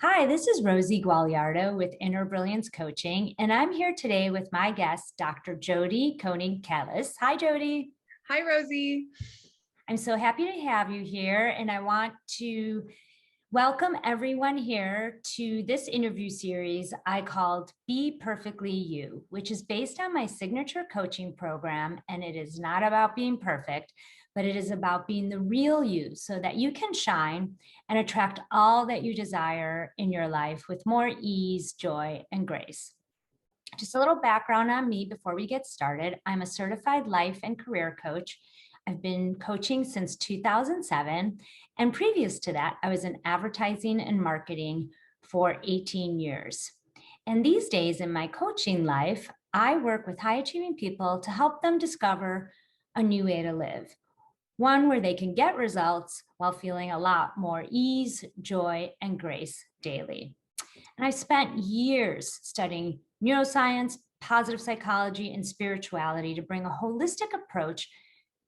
Hi, this is Rosie Gualiardo with InnerBrilliance Coaching, and I'm here today with my guest, Dr. Jody Koenig Kellas. Hi, Jody. Hi, Rosie. I'm so happy to have you here, and I want to welcome everyone here to this interview series I called Be Perfectly You, which is based on my signature coaching program, and it is not about being perfect, but it is about being the real you so that you can shine and attract all that you desire in your life with more ease, joy, and grace. Just a little background on me before we get started. I'm a certified life and career coach. I've been coaching since 2007. And previous to that, I was in advertising and marketing for 18 years. And these days in my coaching life, I work with high achieving people to help them discover a new way to live, one where they can get results while feeling a lot more ease, joy, and grace daily. And I spent years studying neuroscience, positive psychology, and spirituality to bring a holistic approach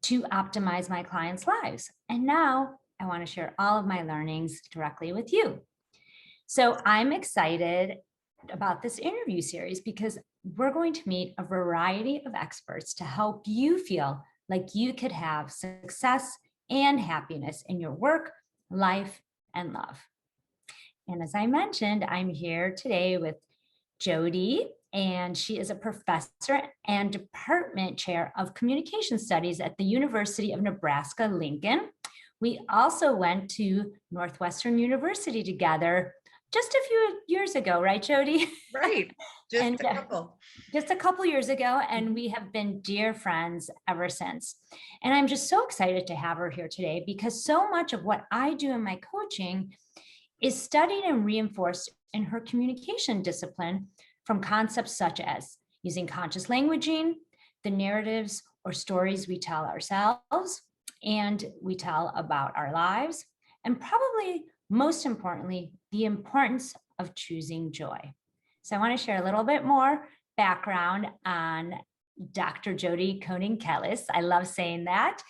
to optimize my clients' lives. And now I want to share all of my learnings directly with you. So I'm excited about this interview series because we're going to meet a variety of experts to help you feel like you could have success and happiness in your work, life, and love. And as I mentioned, I'm here today with Jody, and she is a professor and department chair of communication studies at the University of Nebraska-Lincoln. We also went to Northwestern University together just a few years ago, right, Jody? Right. Just And a couple. Just a couple years ago, and we have been dear friends ever since. And I'm just so excited to have her here today because so much of what I do in my coaching is studied and reinforced in her communication discipline from concepts such as using conscious languaging, the narratives or stories we tell ourselves and we tell about our lives, and probably most importantly, the importance of choosing joy. So I want to share a little bit more background on Dr. Jody Koenig Kellas. I love saying that.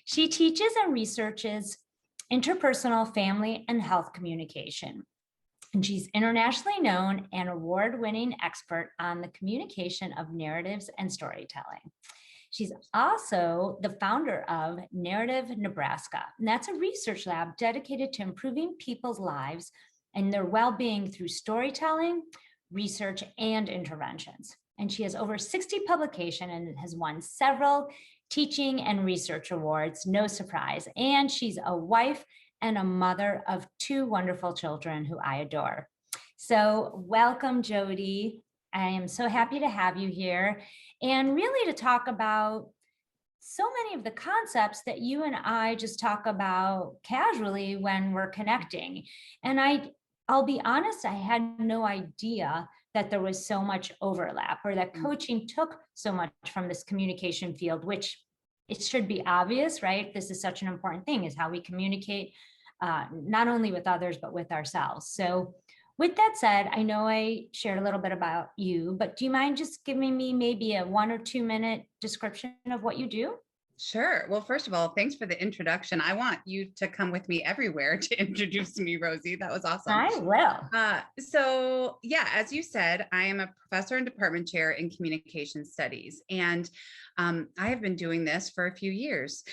She teaches and researches interpersonal family and health communication. And she's internationally known and award-winning expert on the communication of narratives and storytelling. She's also the founder of Narrative Nebraska, and that's a research lab dedicated to improving people's lives and their well-being through storytelling, research, and interventions. And she has over 60 publications and has won several teaching and research awards, no surprise. And she's a wife and a mother of two wonderful children who I adore. So welcome, Jody. I am so happy to have you here and really to talk about so many of the concepts that you and I just talk about casually when we're connecting. And I'll be honest, I had no idea that there was so much overlap or that coaching took so much from this communication field, which it should be obvious, right? This is such an important thing, is how we communicate, not only with others, but with ourselves. So with that said, I know I shared a little bit about you, but do you mind just giving me maybe a 1 or 2 minute description of what you do? Sure. Well, first of all, thanks for the introduction. I want you to come with me everywhere to introduce me, Rosie. That was awesome. I will. So yeah, as you said, I am a professor and department chair in communication studies, and I have been doing this for a few years.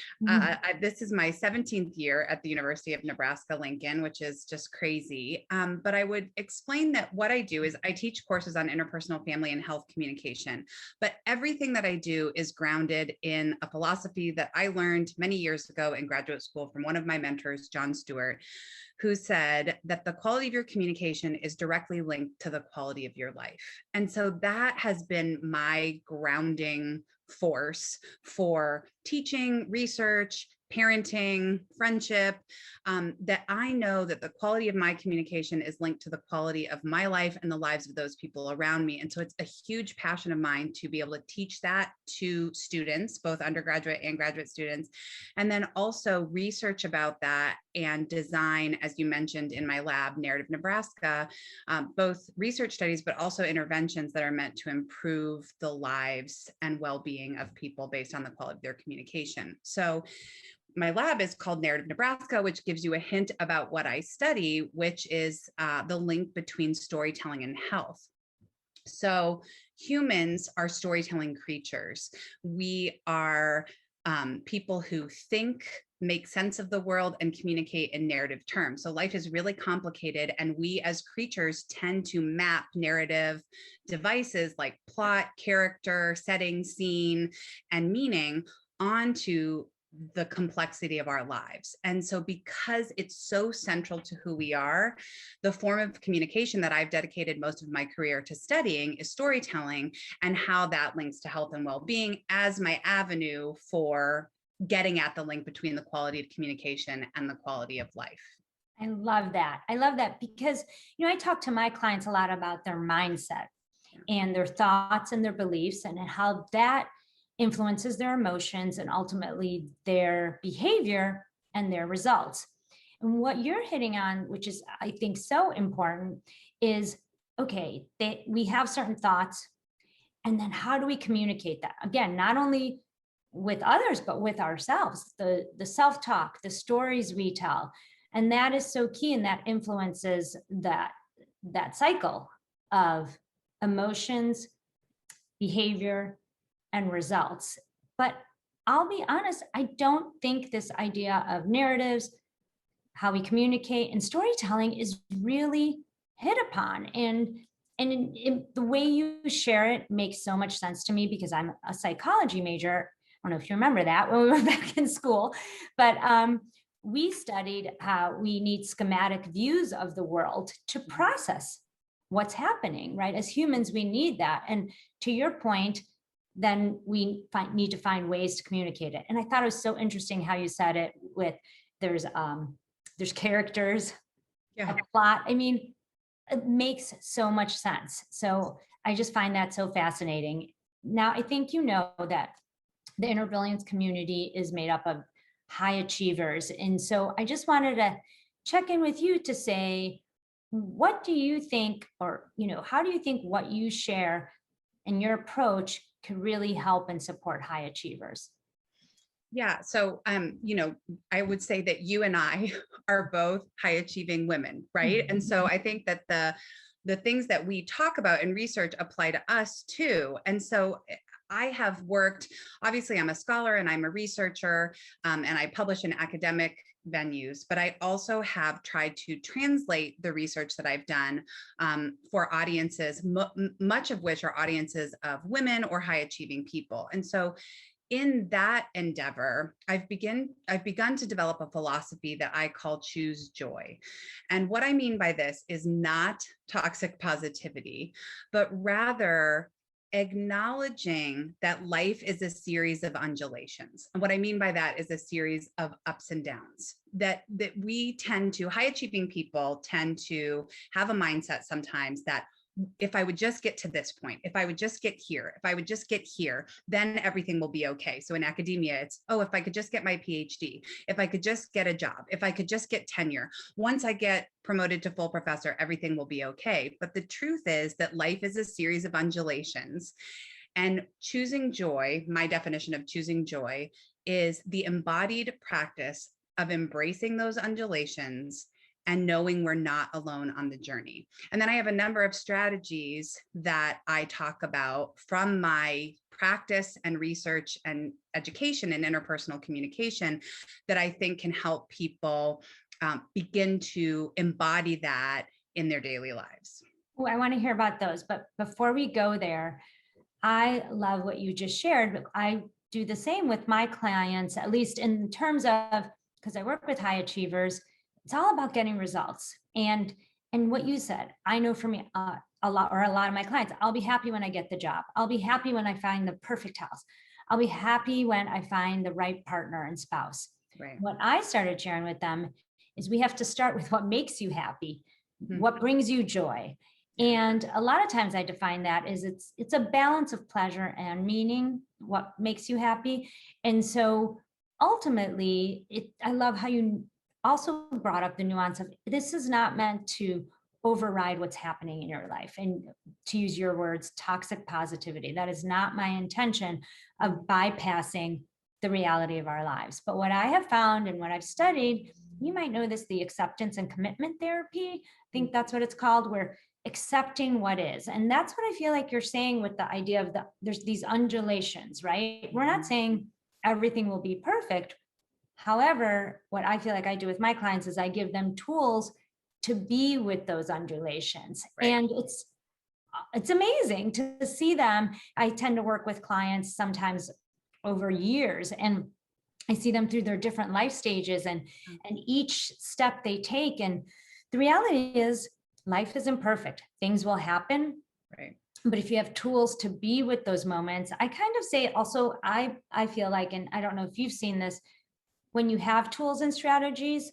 This is my 17th year at the University of Nebraska-Lincoln, which is just crazy. But I would explain that what I do is I teach courses on interpersonal family and health communication, but everything that I do is grounded in a philosophy that I learned many years ago in graduate school from one of my mentors, John Stewart, who said that the quality of your communication is directly linked to the quality of your life. And so that has been my grounding force for teaching, research, parenting, friendship, that I know that the quality of my communication is linked to the quality of my life and the lives of those people around me. And so it's a huge passion of mine to be able to teach that to students, both undergraduate and graduate students, and then also research about that and design, as you mentioned in my lab, Narrative Nebraska, both research studies, but also interventions that are meant to improve the lives and well-being of people based on the quality of their communication. So my lab is called Narrative Nebraska, which gives you a hint about what I study, which is the link between storytelling and health. So humans are storytelling creatures. We are people who think, make sense of the world, and communicate in narrative terms. So life is really complicated, and we as creatures tend to map narrative devices like plot, character, setting, scene, and meaning onto the complexity of our lives. And so because it's so central to who we are, the form of communication that I've dedicated most of my career to studying is storytelling, and how that links to health and well-being as my avenue for getting at the link between the quality of communication and the quality of life. I love that. I love that because, I talk to my clients a lot about their mindset and their thoughts and their beliefs, and how that influences their emotions and ultimately their behavior and their results. And what you're hitting on, which is, I think, so important, is, okay, we have certain thoughts, and then how do we communicate that? Again, not only with others, but with ourselves, the self-talk, the stories we tell. And that is so key, and that influences that cycle of emotions, behavior, and results. But I'll be honest, I don't think this idea of narratives, how we communicate, and storytelling is really hit upon. And in the way you share it makes so much sense to me, because I'm a psychology major. I don't know if you remember that when we were back in school, but we studied how we need schematic views of the world to process what's happening, right? As humans, we need that. And to your point, then we need to find ways to communicate it. And I thought it was so interesting how you said it with there's characters, a plot. I mean, it makes so much sense. So I just find that so fascinating. Now, I think you know that the InnerBrilliance community is made up of high achievers. And so I just wanted to check in with you to say, what do you think, or, how do you think what you share and your approach could really help and support high achievers? Yeah. So, I would say that you and I are both high achieving women, right? And so I think that the things that we talk about in research apply to us too. And so I have worked, obviously I'm a scholar and I'm a researcher, and I publish in academic venues, but I also have tried to translate the research that I've done for audiences, much of which are audiences of women or high achieving people. And so in that endeavor, I've begun to develop a philosophy that I call choose joy. And what I mean by this is not toxic positivity, but rather acknowledging that life is a series of undulations. And what I mean by that is a series of ups and downs, that we tend to, high achieving people tend to have a mindset sometimes that if I would just get to this point, if I would just get here, if I would just get here, then everything will be okay. So in academia, it's, oh, if I could just get my PhD, if I could just get a job, if I could just get tenure, once I get promoted to full professor, everything will be okay. But the truth is that life is a series of undulations. And choosing joy, my definition of choosing joy, is the embodied practice of embracing those undulations and knowing we're not alone on the journey. And then I have a number of strategies that I talk about from my practice and research and education in interpersonal communication that I think can help people begin to embody that in their daily lives. Oh, I want to hear about those. But before we go there, I love what you just shared. I do the same with my clients, at least in terms of, because I work with high achievers, it's all about getting results. And what you said, I know for me, a lot of my clients, I'll be happy when I get the job. I'll be happy when I find the perfect house. I'll be happy when I find the right partner and spouse. Right. What I started sharing with them is we have to start with what makes you happy, what brings you joy. And a lot of times I define that as it's a balance of pleasure and meaning, what makes you happy. And so ultimately, I love how you also brought up the nuance of this is not meant to override what's happening in your life. And to use your words, toxic positivity. That is not my intention of bypassing the reality of our lives. But what I have found and what I've studied, you might know this, the acceptance and commitment therapy. I think that's what it's called, where accepting what is. And that's what I feel like you're saying with the idea of there's these undulations, right? We're not saying everything will be perfect. However, what I feel like I do with my clients is I give them tools to be with those undulations. Right. And it's amazing to see them. I tend to work with clients sometimes over years, and I see them through their different life stages and each step they take. And the reality is life isn't perfect. Things will happen. Right. But if you have tools to be with those moments, I kind of say also, I feel like, and I don't know if you've seen this, when you have tools and strategies,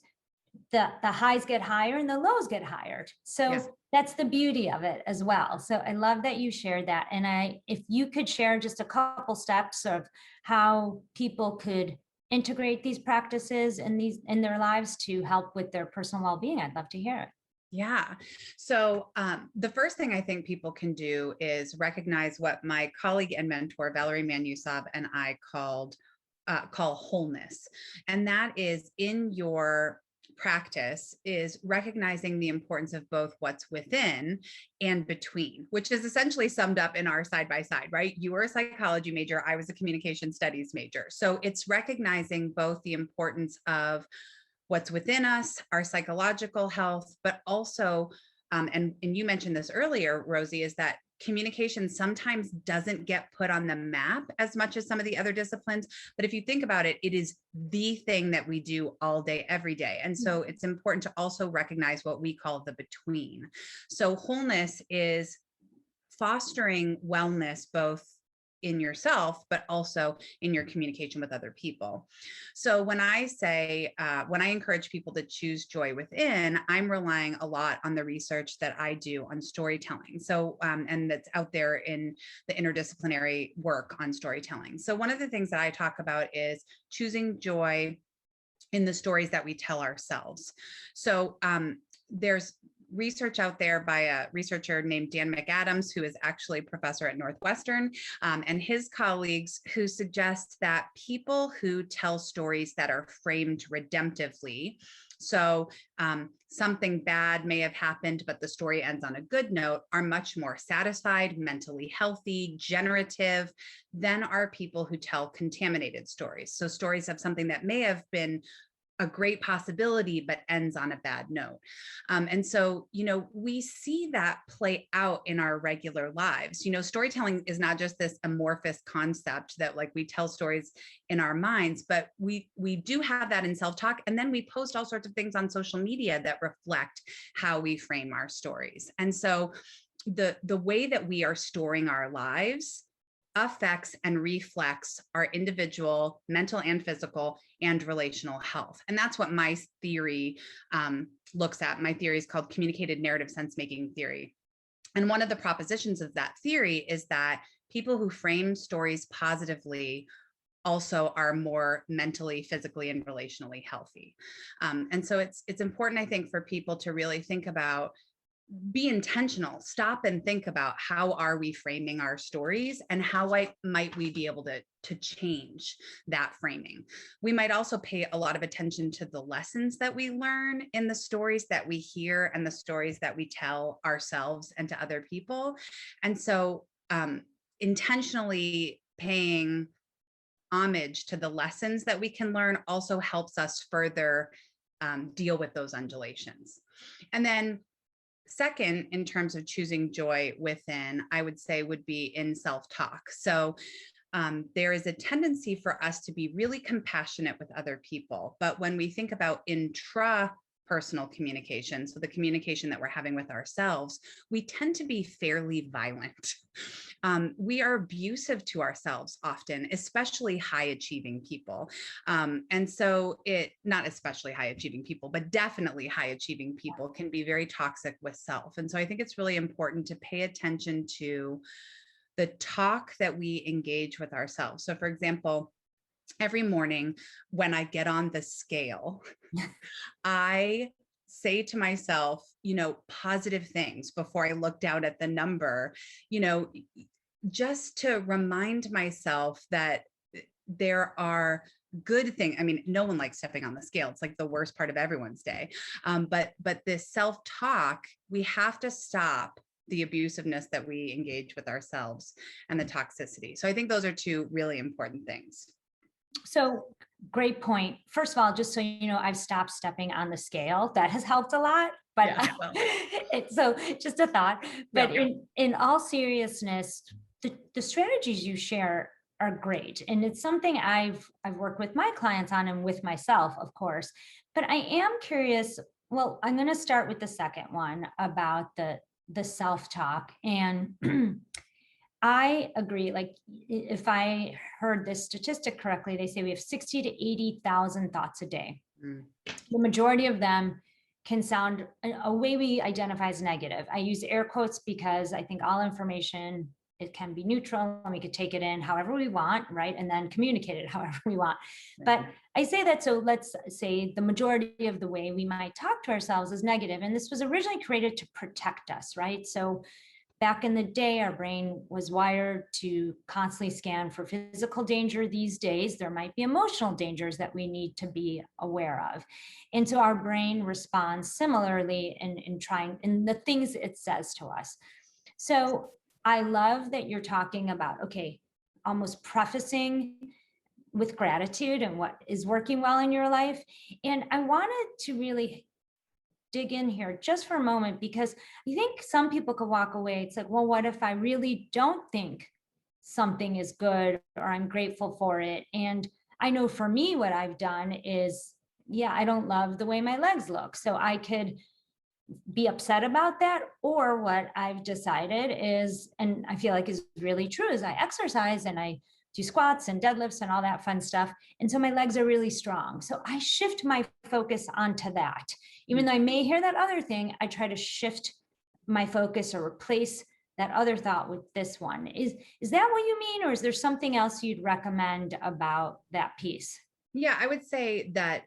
the highs get higher and the lows get higher. So Yes. that's the beauty of it as well. So I love that you shared that. And if you could share just a couple steps of how people could integrate these practices in their lives to help with their personal well-being, I'd love to hear it. Yeah. So the first thing I think people can do is recognize what my colleague and mentor, Valerie Manusov, and I call wholeness. And that is, in your practice, is recognizing the importance of both what's within and between, which is essentially summed up in our side by side, right? You were a psychology major, I was a communication studies major. So it's recognizing both the importance of what's within us, our psychological health, but also, and you mentioned this earlier, Rosie, is that communication sometimes doesn't get put on the map as much as some of the other disciplines. But if you think about it, it is the thing that we do all day, every day. And so it's important to also recognize what we call the between. So wholeness is fostering wellness, both in yourself, but also in your communication with other people. So when I say, when I encourage people to choose joy within, I'm relying a lot on the research that I do on storytelling. So, and that's out there in the interdisciplinary work on storytelling. So one of the things that I talk about is choosing joy in the stories that we tell ourselves. So there's research out there by a researcher named Dan McAdams, who is actually a professor at Northwestern, and his colleagues, who suggest that people who tell stories that are framed redemptively, so something bad may have happened, but the story ends on a good note, are much more satisfied, mentally healthy, generative than are people who tell contaminated stories. So stories of something that may have been a great possibility, but ends on a bad note. And so, we see that play out in our regular lives. Storytelling is not just this amorphous concept that like we tell stories in our minds, but we do have that in self-talk. And then we post all sorts of things on social media that reflect how we frame our stories. And so the way that we are storing our lives affects and reflects our individual, mental and physical, and relational health. And that's what my theory looks at. My theory is called communicated narrative sense-making theory. And one of the propositions of that theory is that people who frame stories positively also are more mentally, physically, and relationally healthy. And so it's important, I think, for people to really think about, be intentional, stop and think about how are we framing our stories and how might we be able to change that framing. We might also pay a lot of attention to the lessons that we learn in the stories that we hear and the stories that we tell ourselves and to other people. And so intentionally paying homage to the lessons that we can learn also helps us further deal with those undulations. And then second, in terms of choosing joy within, I would say would be in self-talk. So there is a tendency for us to be really compassionate with other people. But when we think about intrapersonal communication, so the communication that we're having with ourselves, we tend to be fairly violent. We are abusive to ourselves often, especially high achieving people. And so not especially high achieving people, but definitely high achieving people can be very toxic with self. And so I think it's really important to pay attention to the talk that we engage with ourselves. So for example, every morning when I get on the scale, I say to myself, positive things before I look down at the number, just to remind myself that there are good things. I mean, no one likes stepping on the scale. It's like the worst part of everyone's day. But this self-talk, we have to stop the abusiveness that we engage with ourselves and the toxicity. So I think those are two really important things. So great point. First of all, just so you know, I've stopped stepping on the scale. That has helped a lot. But Yeah, well. So just a thought. But Yeah. in all seriousness, the strategies you share are great. And it's something I've worked with my clients on and with myself, of course. But I am curious. Well, I'm going to start with the second one about the self-talk. And I agree. Like, if I heard this statistic correctly, they say we have 60 to 80,000 thoughts a day. The majority of them can sound a way we identify as negative. I use air quotes because I think all information, it can be neutral and we could take it in however we want, right? And then communicate it however we want. But I say that, so let's say the majority of the way we might talk to ourselves is negative. And this was originally created to protect us, right? So back in the day, our brain was wired to constantly scan for physical danger. These days, there might be emotional dangers that we need to be aware of. And so our brain responds similarly in the things it says to us. So I love that you're talking about, okay, almost prefacing with gratitude and what is working well in your life. And I wanted to really dig in here just for a moment, because I think some people could walk away. It's like, well, what if I really don't think something is good or I'm grateful for it? And I know for me, what I've done is, yeah, I don't love the way my legs look. So I could be upset about that. Or what I've decided is, and I feel like is really true, is I exercise and I do squats and deadlifts and all that fun stuff. And so my legs are really strong. So I shift my focus onto that. Even though I may hear that other thing, I try to shift my focus or replace that other thought with this one. Is that what you mean? Or is there something else you'd recommend about that piece? Yeah, I would say that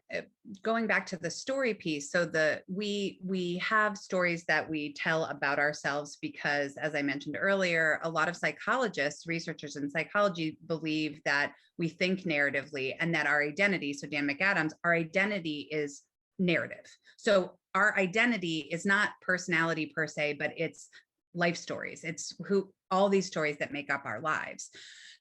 going back to the story piece, so we have stories that we tell about ourselves because, as I mentioned earlier, a lot of psychologists, researchers in psychology believe that we think narratively and that our identity, so Dan McAdams, our identity is narrative. So our identity is not personality per se, but it's life stories. It's all these stories that make up our lives.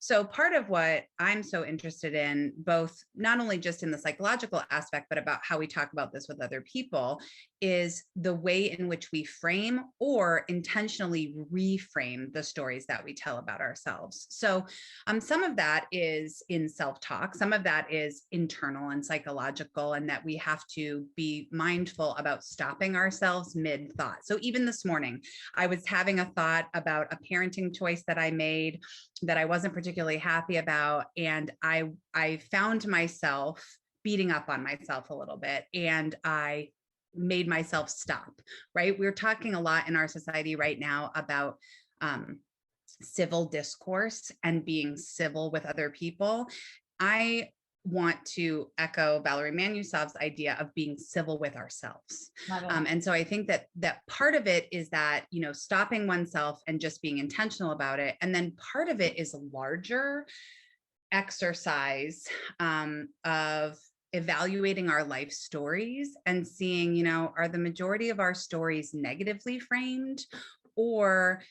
So part of what I'm so interested in, both not only just in the psychological aspect, but about how we talk about this with other people, is the way in which we frame or intentionally reframe the stories that we tell about ourselves. So some of that is in self-talk, some of that is internal and psychological, and that we have to be mindful about stopping ourselves mid-thought. So even this morning, I was having a thought about a parenting choice that I made that I wasn't particularly happy about. And I found myself beating up on myself a little bit, and I made myself stop, right? We're talking a lot in our society right now about civil discourse and being civil with other people. I want to echo Valerie Manusov's idea of being civil with ourselves. And so I think that part of it is that, stopping oneself and just being intentional about it. And then part of it is a larger exercise of evaluating our life stories and seeing, are the majority of our stories negatively framed, or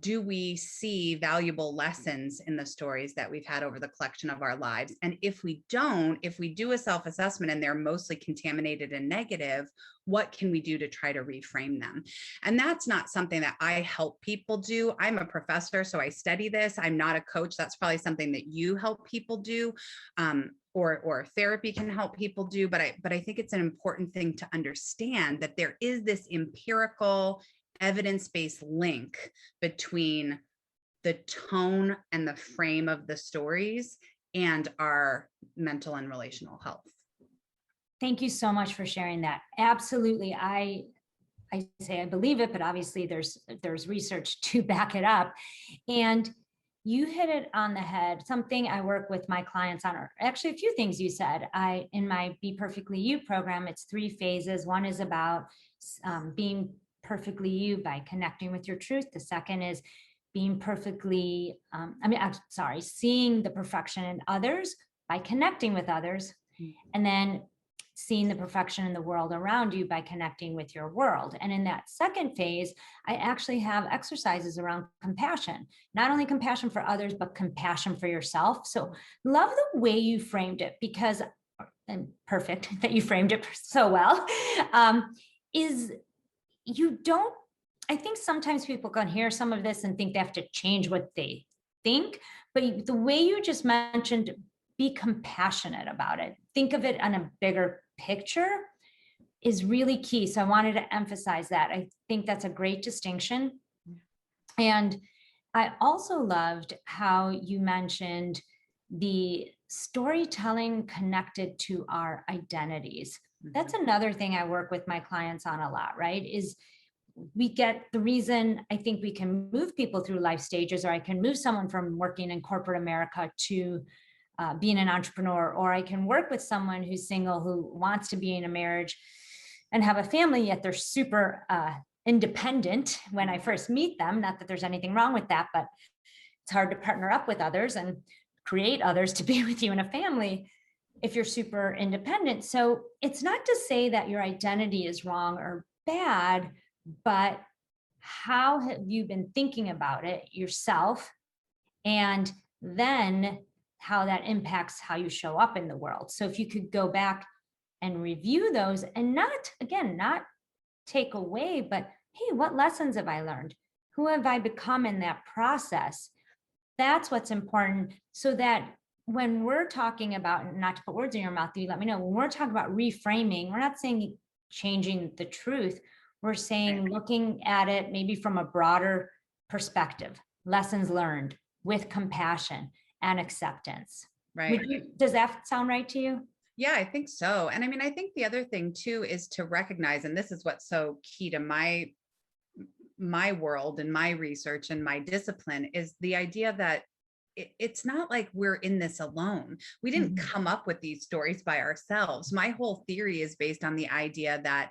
do we see valuable lessons in the stories that we've had over the collection of our lives? And if we do a self-assessment and they're mostly contaminated and negative, what can we do to try to reframe them? And that's not something that I help people do. I'm a professor, so I study this. I'm not a coach. That's probably something that you help people do, or therapy can help people do. But I think it's an important thing to understand that there is this empirical, evidence-based link between the tone and the frame of the stories and our mental and relational health. Thank you so much for sharing that. Absolutely. I say I believe it, but obviously there's research to back it up. And you hit it on the head. Something I work with my clients on, or actually a few things you said. In my Be Perfectly You program, it's 3 phases. One is about being perfectly you by connecting with your truth. The second is being perfectly, seeing the perfection in others by connecting with others, and then seeing the perfection in the world around you by connecting with your world. And in that second phase, I actually have exercises around compassion, not only compassion for others, but compassion for yourself. So love the way you framed it, because, and perfect that you framed it so well, is you don't, I think sometimes people can hear some of this and think they have to change what they think, but the way you just mentioned, be compassionate about it. Think of it on a bigger picture is really key. So I wanted to emphasize that. I think that's a great distinction. And I also loved how you mentioned the storytelling connected to our identities. That's another thing I work with my clients on a lot, right? Is we get the reason I think we can move people through life stages, or I can move someone from working in corporate America to being an entrepreneur, or I can work with someone who's single who wants to be in a marriage and have a family, yet they're super independent when I first meet them. Not that there's anything wrong with that, but it's hard to partner up with others and create others to be with you in a family if you're super independent. So it's not to say that your identity is wrong or bad, but how have you been thinking about it yourself? And then how that impacts how you show up in the world. So if you could go back and review those and not take away, but hey, what lessons have I learned? Who have I become in that process? That's what's important, so that when we're talking about, not to put words in your mouth, you let me know, when we're talking about reframing, we're not saying changing the truth. We're saying looking at it maybe from a broader perspective, lessons learned with compassion and acceptance. Right. Does that sound right to you? Yeah, I think so. And I mean, I think the other thing too is to recognize, and this is what's so key to my world and my research and my discipline, is the idea that it's not like we're in this alone. We didn't come up with these stories by ourselves. My whole theory is based on the idea that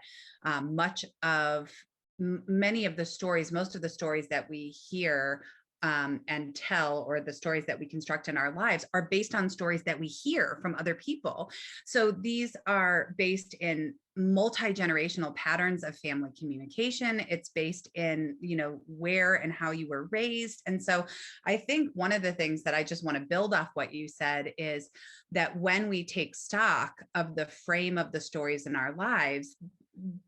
many of the stories, most of the stories that we hear and tell, or the stories that we construct in our lives, are based on stories that we hear from other people. So these are based in multi-generational patterns of family communication. It's based in, where and how you were raised. And so I think one of the things that I just want to build off what you said is that when we take stock of the frame of the stories in our lives,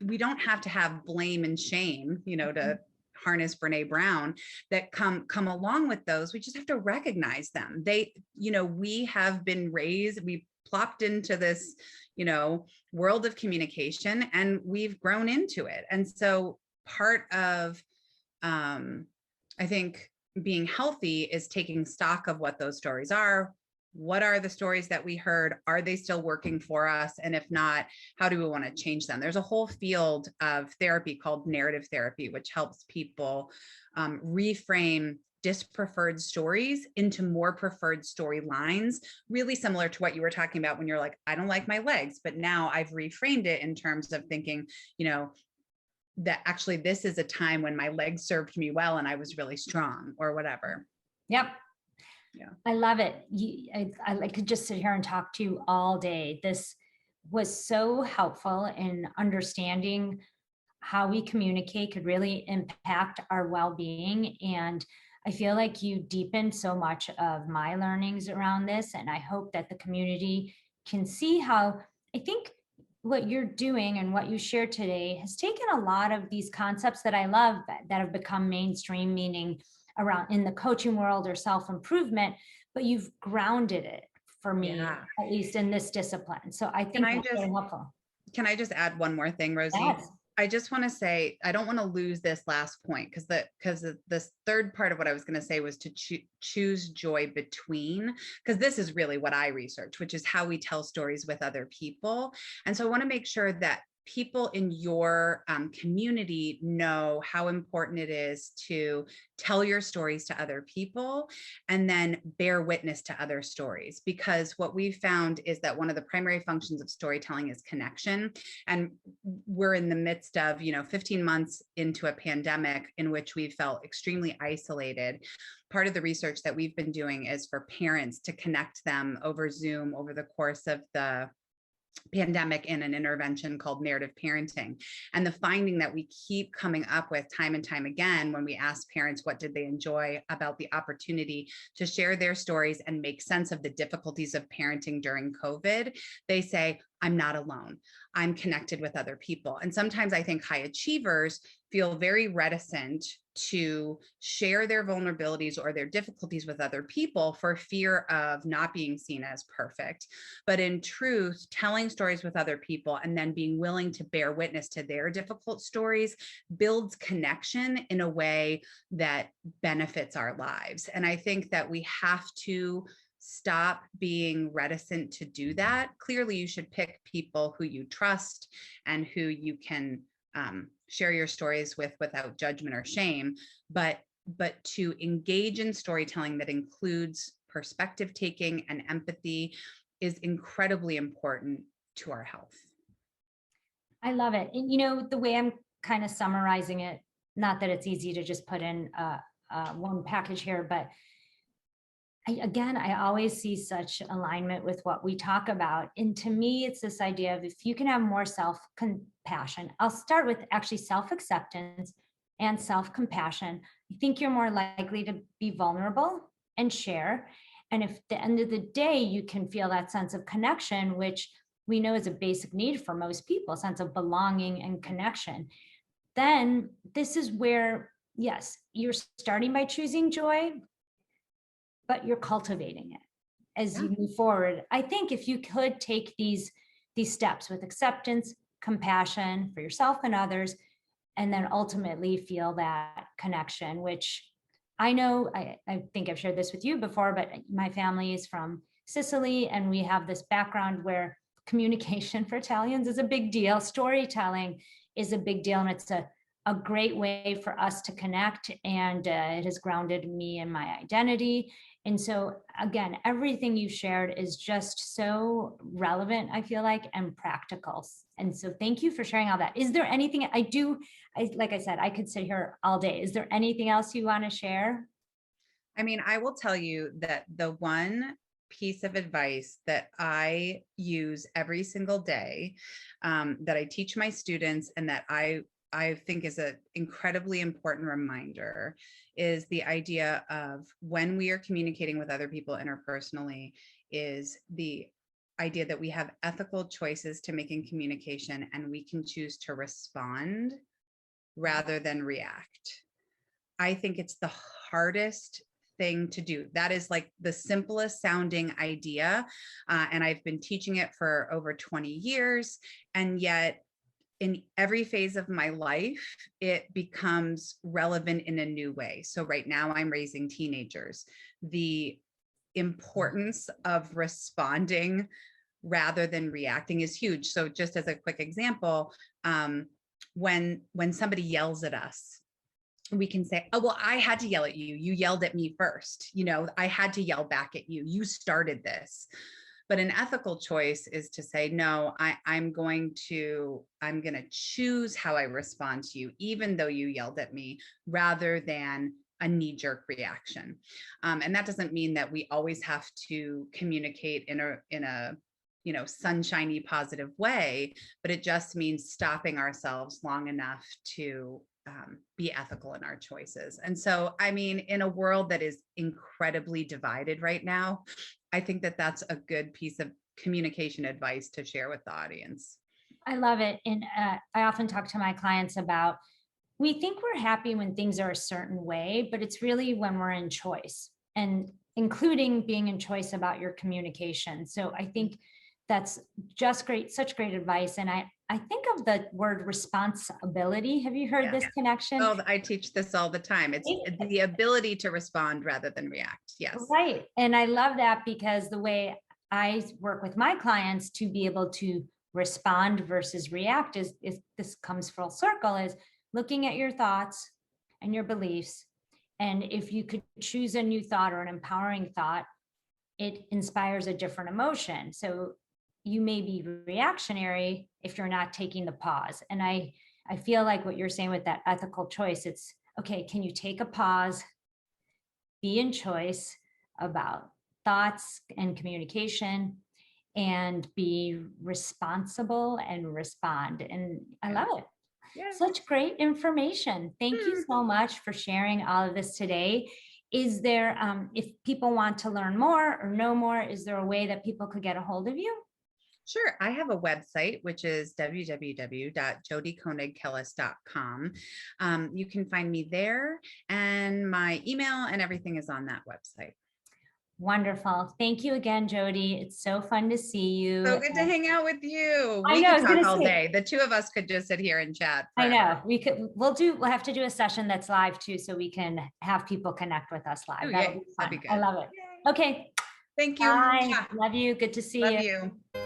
we don't have to have blame and shame, to harness Brene Brown, that come along with those. We just have to recognize them. We have been raised, we plopped into this, world of communication, and we've grown into it. And so part of, I think, being healthy is taking stock of what those stories are. What are the stories that we heard? Are they still working for us? And if not, how do we want to change them? There's a whole field of therapy called narrative therapy, which helps people reframe dispreferred stories into more preferred storylines, really similar to what you were talking about when you're like, I don't like my legs, but now I've reframed it in terms of thinking, that actually this is a time when my legs served me well and I was really strong, or whatever. Yep. Yeah. I love it. I could just sit here and talk to you all day. This was so helpful in understanding how we communicate could really impact our well-being. And I feel like you deepened so much of my learnings around this. And I hope that the community can see how, I think what you're doing and what you shared today has taken a lot of these concepts that I love that have become mainstream, meaning around in the coaching world or self-improvement, but you've grounded it for me, at least in this discipline. So I think that's very helpful. Can I just add one more thing, Rosie? Yes. I just want to say, I don't want to lose this last point, because this third part of what I was going to say was to choose joy between, because this is really what I research, which is how we tell stories with other people. And so I want to make sure that people in your community know how important it is to tell your stories to other people and then bear witness to other stories. Because what we've found is that one of the primary functions of storytelling is connection. And we're in the midst of, 15 months into a pandemic in which we felt extremely isolated. Part of the research that we've been doing is for parents to connect them over Zoom over the course of the pandemic in an intervention called narrative parenting. And the finding that we keep coming up with time and time again when we ask parents what did they enjoy about the opportunity to share their stories and make sense of the difficulties of parenting during COVID, they say, I'm not alone. I'm connected with other people. And sometimes I think high achievers feel very reticent to share their vulnerabilities or their difficulties with other people for fear of not being seen as perfect. But in truth, telling stories with other people and then being willing to bear witness to their difficult stories builds connection in a way that benefits our lives. And I think that we have to stop being reticent to do that. Clearly, you should pick people who you trust and who you can share your stories with without judgment or shame, but to engage in storytelling that includes perspective taking and empathy is incredibly important to our health. I love it. And the way I'm kind of summarizing it, not that it's easy to just put in one package here, but I always see such alignment with what we talk about. And to me, it's this idea of if you can have more self-compassion, I'll start with actually self-acceptance and self-compassion. I think you're more likely to be vulnerable and share. And if at the end of the day, you can feel that sense of connection, which we know is a basic need for most people, a sense of belonging and connection, then this is where, yes, you're starting by choosing joy, but you're cultivating it as you move forward. I think if you could take these steps with acceptance, compassion for yourself and others, and then ultimately feel that connection, which I know, I think I've shared this with you before, but my family is from Sicily, and we have this background where communication for Italians is a big deal. Storytelling is a big deal, and it's a great way for us to connect, and it has grounded me in my identity. And so again, everything you shared is just so relevant, I feel like, and practical. And so thank you for sharing all that. Is there anything like I said, I could sit here all day. Is there anything else you want to share? I mean, I will tell you that the one piece of advice that I use every single day, that I teach my students and that I think is an incredibly important reminder, is the idea of when we are communicating with other people interpersonally, is the idea that we have ethical choices to make in communication, and we can choose to respond rather than react. I think it's the hardest thing to do. That is like the simplest sounding idea. And I've been teaching it for over 20 years. And yet in every phase of my life, it becomes relevant in a new way. So right now I'm raising teenagers. The importance of responding rather than reacting is huge. So just as a quick example, when somebody yells at us, we can say, oh, well, I had to yell at you. You yelled at me first. I had to yell back at you. You started this. But an ethical choice is to say, no, I'm going to choose how I respond to you, even though you yelled at me, rather than a knee-jerk reaction. And that doesn't mean that we always have to communicate in a sunshiny, positive way, but it just means stopping ourselves long enough to be ethical in our choices. And so, I mean, in a world that is incredibly divided right now, I think that that's a good piece of communication advice to share with the audience. I love it. And I often talk to my clients about, we think we're happy when things are a certain way, but it's really when we're in choice, and including being in choice about your communication. So I think that's just great, such great advice. And I think of the word responsibility. Have you heard this connection? Oh, I teach this all the time. It's the ability to respond rather than react. Yes. Right. And I love that, because the way I work with my clients to be able to respond versus react is this comes full circle, is looking at your thoughts and your beliefs. And if you could choose a new thought or an empowering thought, it inspires a different emotion. So you may be reactionary if you're not taking the pause. And I feel like what you're saying with that ethical choice, it's okay, can you take a pause, be in choice about thoughts and communication, and be responsible and respond. And I love it. Yeah. Such great information. Thank you so much for sharing all of this today. Is there, if people want to learn more or know more, is there a way that people could get a hold of you? Sure. I have a website, which is www.jodykoenigkellas.com. You can find me there, and my email and everything is on that website. Wonderful. Thank you again, Jody. It's so fun to see you. So good to hang out with you. I We know, I could was gonna talk all say- day. The two of us could just sit here and chat I forever. know we'll have to do a session that's live too, so we can have people connect with us live. Oh, That'll yay. be fun. That'd be I good. love it. Yay. Okay. Thank you. Bye. Yeah. Love you. Good to see Love you. you.